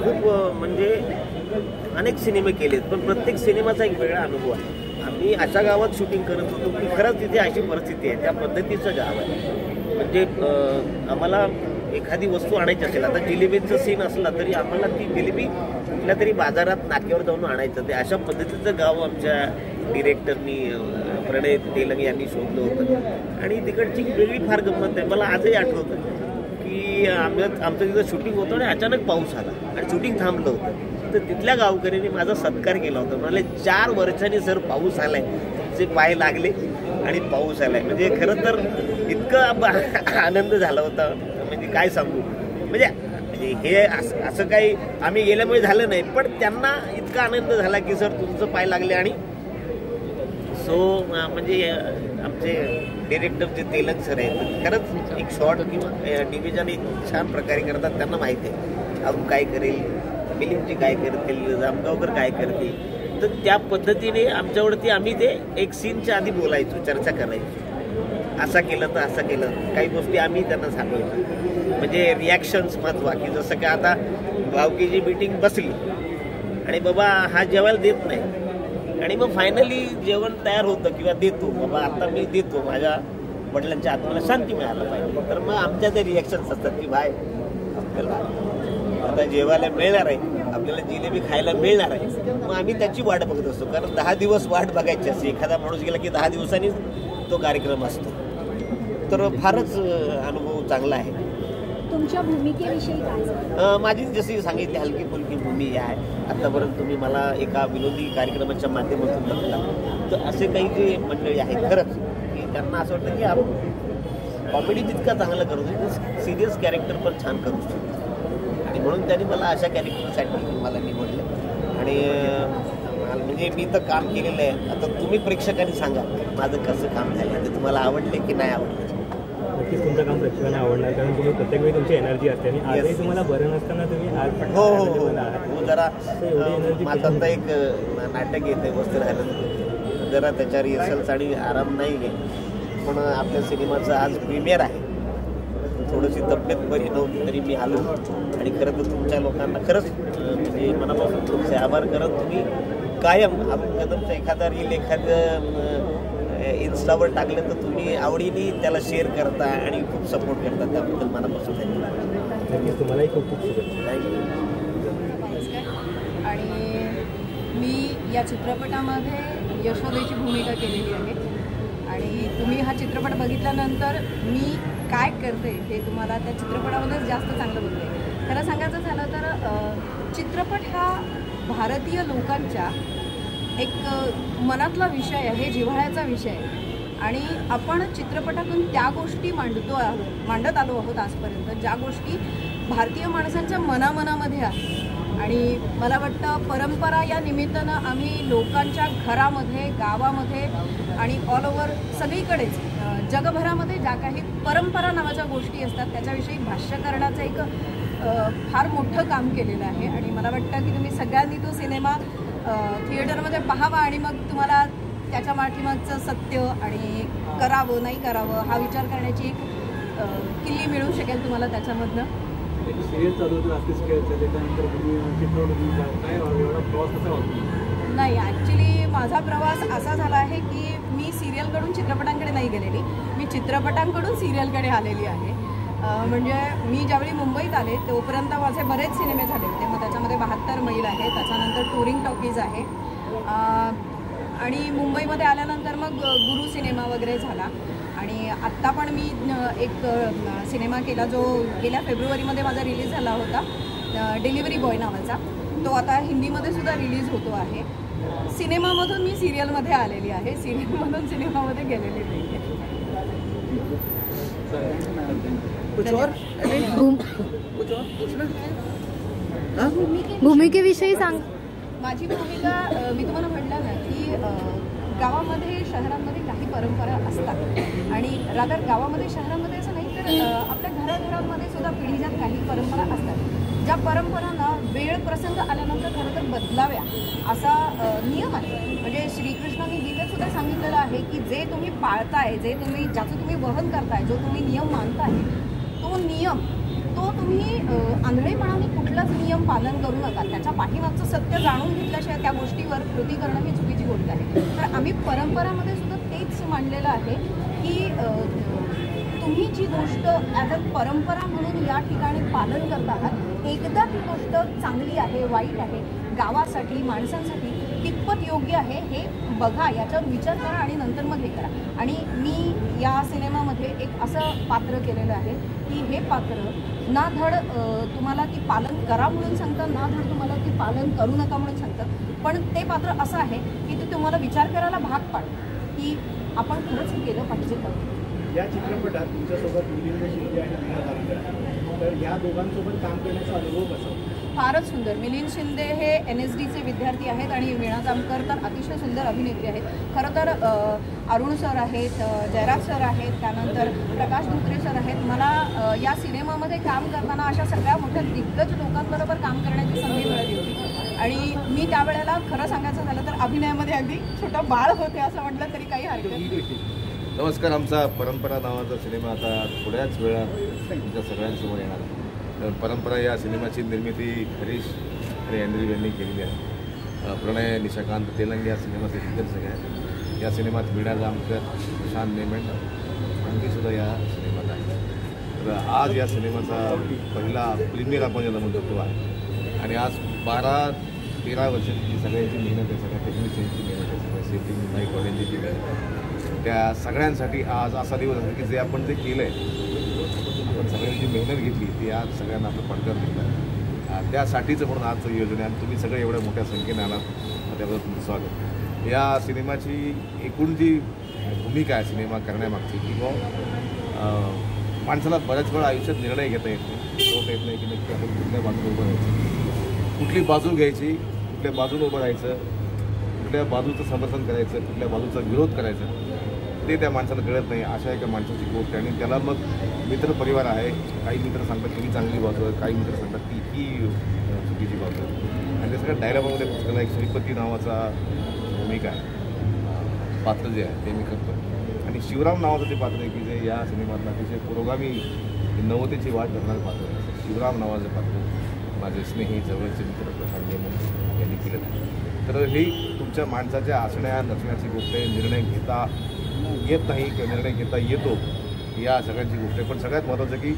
खूप म्हणजे अनेक सिनेमे केलेत, पण प्रत्येक सिनेमाचा एक वेगळा अनुभव आहे. आम्ही अशा गावात शूटिंग करत होतो की खरंच तिथे अशी परिस्थिती आहे, त्या पद्धतीचं गाव आहे. म्हणजे आम्हाला एखादी वस्तू आणायची असेल, आता जिलेबीचं सीन असला तरी आम्हाला ती जिलेबी कुठल्या तरी बाजारात नाक्यावर जाऊन आणायचं, ते अशा पद्धतीचं गाव आमच्या डिरेक्टरनी प्रणय तेलंग यांनी शोधलं होतं. आणि तिकडची वेगळी फार गंमत आहे. मला आजही आठवतं की आमचं तिथं शूटिंग होतं आणि अचानक पाऊस आला आणि शूटिंग थांबलं होतं. तर तिथल्या गावकऱ्यांनी माझा सत्कार केला होता. म्हणाले 4 वर्षांनी सर पाऊस आलाय, तुमचे पाय लागले आणि पाऊस आलाय. म्हणजे खरं तर इतकं आनंद झाला होता, म्हणजे काय सांगू. म्हणजे हे असं काही आम्ही गेल्यामुळे झालं नाही, पण त्यांना इतका आनंद झाला की सर तुमचं पाय लागले. आणि सो म्हणजे आमचे डिरेक्टर जे तेलंग सर आहेत, खरंच एक शॉर्ट किंवा डिव्हिजन एक छान प्रकारे करतात. त्यांना माहिती आहे अजून काय करेल, फिलिमची काय करतील, जामगावकर काय करतील. तर त्या पद्धतीने आमच्यावरती आम्ही ते एक सीनच्या आधी बोलायचो, चर्चा करायचो. असं केलं तर असं केलं, काही गोष्टी आम्ही त्यांना सांगायचो. म्हणजे रिॲक्शन्स महत्त्वा की जसं की आता भावकीची मीटिंग बसली आणि बाबा हा जेवायला देत नाही आणि मग फायनली जेवण तयार होतं किंवा देतो, बाबा आता मी देतो, माझ्या वडिलांच्या आत्म्याला शांती मिळायला पाहिजे. तर मग आमच्या ते रिॲक्शन्स असतात की भाई आपल्याला आता जेवायला मिळणार आहे, आपल्याला जिलेबी खायला मिळणार आहे. मग आम्ही त्याची वाट बघत असतो, कारण 10 दिवस वाट बघायची असते. एखादा माणूस गेला की 10 दिवसांनीच तो कार्यक्रम असतो. तर फारच अनुभव चांगला आहे. तुमच्या भूमिकेविषयी काय? माझी जशी सांगितली हलकी फुलकी भूमी आहे. आत्तापर्यंत तुम्ही मला एका विनोदी कार्यक्रमाच्या माध्यमातून बघला, तर असे काही जे मंडळी आहेत खरंच की त्यांना असं वाटतं की आपण कॉमेडी जितका चांगलं करू शकतो, सिरियस कॅरेक्टर पण छान करू शकतो. आणि म्हणून त्यांनी मला अशा कॅरेक्टरसाठी मला निवडलं. आणि म्हणजे मी तर काम केलेलं आहे. आता तुम्ही प्रेक्षकांनी सांगा माझं कसं काम झालं, ते तुम्हाला आवडले की नाही आवडलं. नक्कीच तुमचं काम प्रेक्षकांना आवडणार, कारण तुम्ही प्रत्येक वेळी तुमची एनर्जी असते आणि आजही तुम्हाला बरं नसताना तुम्ही आज हो जरा माझं आता एक नाटक येते वस्त्र राहिलं, जरा त्याच्या रिहर्सल्स आणि आराम नाही आहे. पण आपल्या सिनेमाचं आज प्रीमियर आहे. थोडीशी तब्येत बरी नव्हती तरी मी आलो. आणि खरं तर तुमच्या लोकांना खरंच म्हणजे मनापासून तुमचे आभार करत तुम्ही कायम आपण कदमचं एखादा रील एखादं इन्स्टावर टाकलं तर तुम्ही आवडीने त्याला शेअर करता आणि खूप सपोर्ट करता. त्याबद्दल मनापासून धन्यवाद. तुम्हालाही खूप खूप शुभेच्छा. आणि मी या चित्रपटामध्ये यशोदेची भूमिका केलेली आहे. आणि तुम्ही हा चित्रपट बघितल्यानंतर मी काय करते हे तुम्हाला त्या चित्रपटामध्येच जास्त चांगलं बोलते. खरं सांगायचं झालं तर चित्रपट हा भारतीय लोकांच्या एक मनातला विषय आहे, जिव्हाळ्याचा विषय आहे. आणि आपण चित्रपटातून त्या गोष्टी मांडत आलो आहोत आजपर्यंत, ज्या गोष्टी भारतीय माणसांच्या मनामध्ये आहेत. आणि मला वाटतं परंपरा या निमित्तानं आम्ही लोकांच्या घरामध्ये, गावामध्ये आणि ऑल ओव्हर सगळीकडेच जगभरामध्ये ज्या काही परंपरा नावाच्या गोष्टी असतात त्याच्याविषयी भाष्य करण्याचं एक फार मोठं काम केलेलं आहे. आणि मला वाटतं की तुम्ही सगळ्यांनी तो सिनेमा थिएटरमध्ये पाहावा आणि मग तुम्हाला त्याच्या पाठीमागचं सत्य आणि करावं नाही करावं हा विचार करण्याची एक किल्ली मिळू शकेल तुम्हाला त्याच्यामधनं. नाही, ॲक्च्युली माझा प्रवास असा झाला आहे की मी सिरियलकडून चित्रपटांकडे नाही गेलेली, मी चित्रपटांकडून सिरियलकडे आलेली आहे. म्हणजे मी ज्यावेळी मुंबईत आले तोपर्यंत माझे बरेच सिनेमे झाले होते. मग त्याच्यामध्ये 72 मैल आहे, त्याच्यानंतर टुरिंग टॉकीज आहे. आणि मुंबईमध्ये आल्यानंतर मग गुरु सिनेमा वगैरे झाला. आणि आत्ता पण मी एक सिनेमा केला जो गेल्या फेब्रुवारीमध्ये माझा रिलीज झाला होता, डिलिव्हरी बॉय नावाचा. तो आता हिंदीमध्ये सुद्धा रिलीज होतो आहे. सिनेमामधून मी सिरियलमध्ये आलेली आहे, सिरियलमधून सिनेमामध्ये गेलेली नाही आहे. भूमिकेविषयी सांग. माझी भूमिका मी तुम्हाला म्हटलं ना की गावामध्ये शहरांमध्ये काही परंपरा असतात आणि रादर गावामध्ये शहरामध्ये असं नाही तर आपल्या घराघरांमध्ये सुद्धा पिढीजात काही परंपरा असतात, ज्या परंपरांना वेळ प्रसंग आल्यानंतर खरं तर बदलाव्या असा नियम आहे. म्हणजे श्रीकृष्णांनी गीतेत सुद्धा सांगितलेलं आहे की जे तुम्ही पाळताय, ज्याचं तुम्ही वहन करताय, जो तुम्ही नियम मानताय, तो तो तुम्ही आंधळेपणाने कुठलाच नियम पालन करू नका. त्याच्या पाठीमागचं सत्य जाणून घेतल्याशिवाय त्या गोष्टीवर कृती करणं ही चुकीची गोष्ट आहे. तर आम्ही परंपरामध्ये सुद्धा तेच मांडलेलं आहे की तुम्ही जी गोष्ट ॲज अ परंपरा म्हणून या ठिकाणी पालन करत आहात, एकदा ती गोष्ट चांगली आहे, वाईट आहे, गावासाठी, माणसांसाठी कितपत योग्य आहे हे बघा, याच्यावर विचार करा आणि नंतर मग हे करा. आणि मी या सिनेमामध्ये एक असं पात्र केलेलं आहे की हे पात्र ना धड तुम्हाला ती पालन करा म्हणून सांगतं, ना धड तुम्हाला ती पालन करू नका म्हणून सांगतं, पण ते पात्र असं आहे की ते तुम्हाला विचार करायला भाग पाडतं की आपण खरंच हे केलं पाहिजे का. या चित्रपटात तुमच्यासोबत मिलिंद शिंदे आणि वीणा दामकर आहेत, तर या दोघांसोबत काम करण्याचा अनुभव कसा? फारच सुंदर. मिलिंद शिंदे हे NSDचे विद्यार्थी आहेत आणि वीणा दामकर तर अतिशय सुंदर अभिनेत्री आहेत. खरं तर अरुण सर आहेत, जयराज सर आहेत, त्यानंतर प्रकाश धोत्रे सर आहेत. मला या सिनेमामध्ये काम करताना अशा सगळ्या मोठ्या दिग्गज लोकांबरोबर काम करण्याची संधी मिळाली होती आणि मी त्यावेळेला खरं सांगायचं झालं तर अभिनयामध्ये अगदी छोटं बाळ होते असं म्हटलं तरी काही हरकत नाही. नमस्कार. आमचा परंपरा नावाचा सिनेमा आता थोड्याच वेळात तुमच्या सगळ्यांसमोर येणार आहे. परंपरा या सिनेमाची निर्मिती हरीश आणि अँड्री यांनी केलेली आहे. प्रणय निशाकांत तेलंग या सिनेमाचे दिग्दर्शक आहेत. या सिनेमात वीणा दामकर, शान नेमेंड आणखीसुद्धा या सिनेमात आहे. तर आज या सिनेमाचा पहिला प्रीमियर आपण ज्याला म्हणतो तो आहे आणि आज 12-13 वर्षांची सगळ्यांची मेहनत आहे, सगळ्या टेक्निशियनची मेहनत आहे, सगळ्या सेटिंग नाईट ऑडियन्सची मेहनत आहे. त्या सगळ्यांसाठी आज असा दिवस आहे की जे आपण जे केलं आहे, आपण सगळ्यांची मेहनत घेतली ती आज सगळ्यांना आपलं पडकार दिलं आहे. त्यासाठीचं म्हणून आजचं योजना आहे. तुम्ही सगळे एवढ्या मोठ्या संख्येने आलात, त्याबद्दल तुमचं स्वागत. या सिनेमाची एकूण जी भूमिका आहे सिनेमा करण्यामागची की माणसाला बऱ्याच वेळा आयुष्यात निर्णय घेता येत नाही, होत येत नाही की नक्की आपण कुठल्या बाजूला उभं राहायचं, कुठली बाजू घ्यायची, कुठल्या बाजूला उभं राहायचं, कुठल्या बाजूचं समर्थन करायचं, कुठल्या बाजूचा विरोध करायचा, ते त्या माणसाला कळत नाही. अशा एका माणसाची गोष्ट आहे आणि त्याला मग मित्रपरिवार आहे. काही मित्र सांगतात की ही चांगली बाजू आहे, काही मित्र सांगतात की ही चुकीची बाजू आहे. आणि त्या सगळ्या डायलॉगमध्ये पुस्तकाला एक श्रीपती नावाचा भूमिका आहे, पात्र जे आहे ते मी करतो. आणि शिवराम नावाचं ते पात्र आहे की जे या सिनेमातलं अतिशय पुरोगामी नवतेची वाट करणारं पात्र आहे. शिवराम नावाचं पात्र माझे स्नेही जवळचे मित्र प्रशांत नेमन यांनी केलेलं आहे. तर ही तुमच्या माणसाच्या असण्या नसण्याची गोष्ट आहे. निर्णय घेता येत नाही किंवा निर्णय घेता येतो या सगळ्यांची गोष्ट आहे. पण सगळ्यात महत्त्वाचं की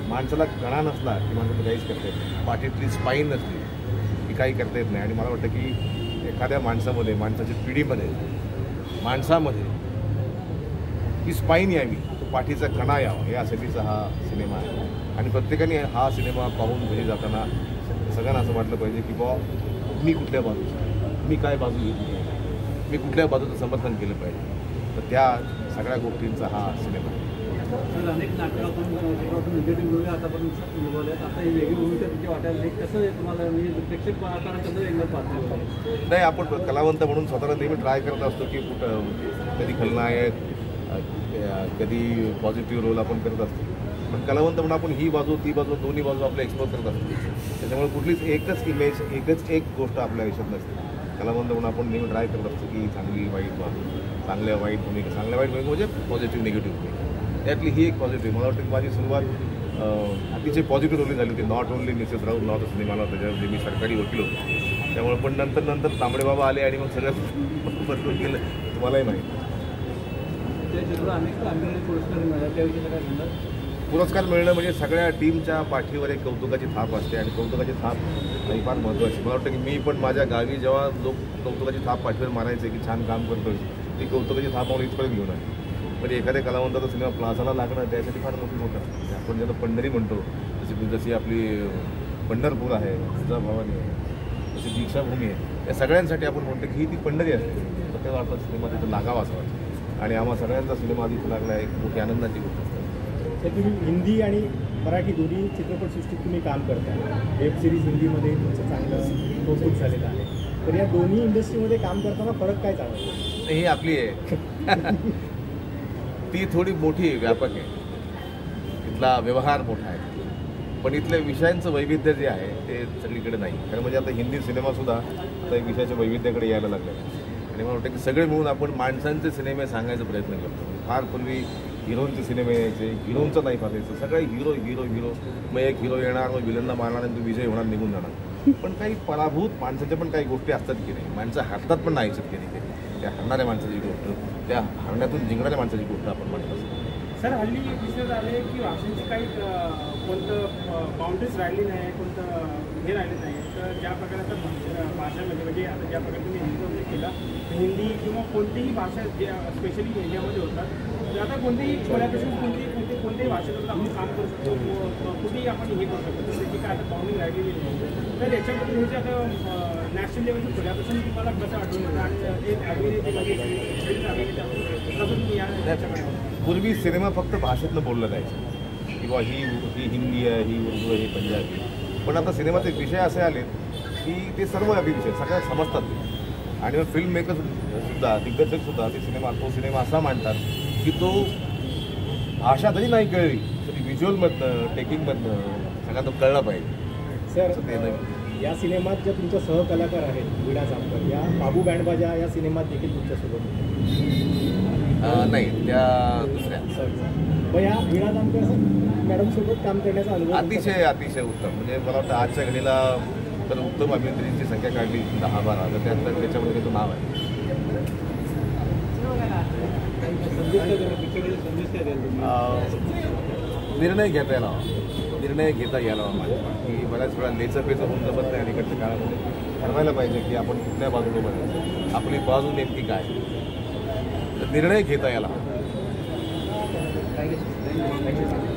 माणसाला कणा नसला की माणसाला काहीच करता येत नाही, पाठीतली स्पाईन नसली की काही करता येत नाही. आणि मला वाटतं की एखाद्या माणसामध्ये, माणसाच्या पिढीमध्ये, माणसामध्ये ही स्पाईन यावी, तो पाठीचा कणा यावा, यासाठीचा हा सिनेमा आहे. आणि प्रत्येकाने हा सिनेमा पाहून घरी जाताना सगळ्यांना असं वाटलं पाहिजे की मी कुठल्या बाजूचं, मी काय बाजू घेतली पाहिजे, मी कुठल्या बाजूचं समर्थन केलं पाहिजे. तर त्या सगळ्या गोष्टींचा हा सिनेमा आहे. अनेक नाटकं आपण निगेटिव्ह भूमिका आतापर्यंत निभावल्यात, आता ही वेगळी भूमिका तुमची वाटायला कसं आहे तुम्हाला, म्हणजे प्रेक्षक पाहताना कसं वेगळं पाहतो? नाही, आपण कलावंत म्हणून स्वतःला नेहमी ट्राय करत असतो की कुठं कधी खलनायक, कधी पॉझिटिव्ह रोल आपण करत असतो. पण कलावंत म्हणून आपण ही बाजू ती बाजू दोन्ही बाजू आपल्या एक्सप्लोर करत असतो. त्याच्यामुळे कुठलीच एकच इमेज, एकच एक गोष्ट आपल्या आयुष्यात नसते. कलावंत म्हणून आपण नेहमी ट्राय करत असतो की चांगली वाईट बाजू, चांगल्या वाईट भूमिका, चांगल्या वाईट भूमिका म्हणजे पॉझिटिव्ह निगेटिव्ह भूमिका. त्यातली ही एक पॉझिटिव्ह. मला वाटतं की माझी सुरुवात अतिशय पॉझिटिव्ह रोलने झाली होती. नॉट ओनली मिसेस राऊत नावाचा सिनेमाला होता, त्याच्यामध्ये मी सरकारी वकील होतो. त्यामुळे पण नंतर तांबडे बाबा आले आणि मग सगळं बदलून गेलं, तुम्हालाही माहिती. पुरस्कार मिळणं म्हणजे सगळ्या टीमच्या पाठीवर एक कौतुकाची थाप असते आणि कौतुकाची थाप ही फार महत्त्वाची. मला वाटतं की मी पण माझ्या गावी जेव्हा लोक कौतुकाची थाप पाठीवर मारायचे की छान काम करतोय, ती कौतुकाची थाप म्हणून इथपर्यंत घेऊन आहे. म्हणजे एखाद्या कलावंताचा सिनेमा प्लाझाला लागणं त्यासाठी फार मोठी गोष्ट असते. आपण ज्याला पंढरी म्हणतो, जशी आपली पंढरपूर आहे, तुळजाभवानी आहे, जशी दीक्षाभूमी आहे, या सगळ्यांसाठी आपण म्हणतो की ही ती पंढरी असते. तर तेव्हा आपला सिनेमा तिथं लागावा असं वाटतं आणि आम्हा सगळ्यांचा सिनेमा आधी इथं लागला एक मोठी आनंदाची गोष्ट असते. तुम्ही हिंदी आणि मराठी दोन्ही चित्रपटसृष्टीत तुम्ही काम करताय. वेब सिरीज हिंदीमध्ये तुमचं चांगलं कौतुक झालेलं आहे. तर या दोन्ही इंडस्ट्रीमध्ये काम करताना फरक काय जाणवतो? ही आपली आहे ती थोडी मोठी व्यापक आहे, इथला व्यवहार मोठा आहे, पण इथल्या विषयांचं वैविध्य जे आहे ते सगळीकडे नाही. कारण म्हणजे आता हिंदी सिनेमासुद्धा आता एक विषयाच्या वैविध्याकडे यायला लागले आहे आणि मला वाटतं की सगळे मिळून आपण माणसांचे सिनेमे सांगायचा प्रयत्न करतो. फार पूर्वी हिरोचे सिनेमे यायचे, हिरोचं नाही पाहायचं, सगळे हिरो हिरो हिरो. मग एक हिरो येणार, मग विलनला मारणार आणि तो विजय होणार, निघून जाणार. पण काही पराभूत माणसाच्या पण काही गोष्टी असतात की नाही, माणसं हातात पण नाही शकत की नाही. त्या हरणाऱ्या माणसाची गोष्ट, त्या हरण्यातून जिंकणाऱ्या माणसाची गोष्ट आपण म्हणत असतो. सर हल्ली दिसत आले की भाषेची काही कोणतं बाउंड्रीज राहिली नाही, कोणतं हे राहिले नाही. तर ज्या प्रकारे आता भाषामध्ये म्हणजे आता ज्या प्रकारे तुम्ही हिंदीचा उल्लेख केला, हिंदी किंवा कोणतीही भाषा ज्या स्पेशली इंडियामध्ये होतात, तर आता कोणतेही खोल्यापासून कोणत्याही भाषेबद्दल आपण काम करू शकतो, कुठेही आपण हे करू शकतो. त्याची काय आता बाउंड्री राहिलेली नाही. तर याच्यामध्ये हे जे आता नॅशनल लेवलची खोल्यापासून तुम्हाला कसं आठवण येतं आणि एक अभिनेते कसं तुम्ही याच्याकडे पूर्वी सिनेमा फक्त भाषेतनं बोललं जायचं किंवा ही हिंदी आहे, ही उर्दू आहे, ही पंजाबी. पण आता सिनेमाचे विषय असे आले की ते सर्व विषय सगळ्या समजतात. आणि मग फिल्म मेकर सुद्धा, दिग्दर्शकसुद्धा तो सिनेमा असा मांडतात की तो भाषा जरी नाही कळली तरी व्हिज्युअलमधनं, टेकिंगमधनं सगळ्या तो कळला पाहिजे. सर ते या सिनेमात ज्या तुमच्या सहकलाकार आहेत वीणा जामकर, या बाबू बँडबाजा या सिनेमात देखील तुमच्यासोबत नाही, त्या दुसऱ्या. मग या वीणा जामकर मॅडमसोबत काम करण्याचा अनुभव अतिशय उत्तम. म्हणजे मला वाटतं आजच्या घडीला तर उत्तम अभिनेत्रींची संख्या काढली 10-12, तर त्याच्यामध्ये त्याचं नाव आहे. निर्णय घेता यायला माझ्या की बऱ्याच वेळा लेचपेचं होऊन जमत नाही. अलीकडच्या काळामध्ये ठरवायला पाहिजे की आपण कुठल्या बाजूला बघायचं, आपली बाजू नेमकी काय, तर निर्णय घेता यायला. Thank you sir.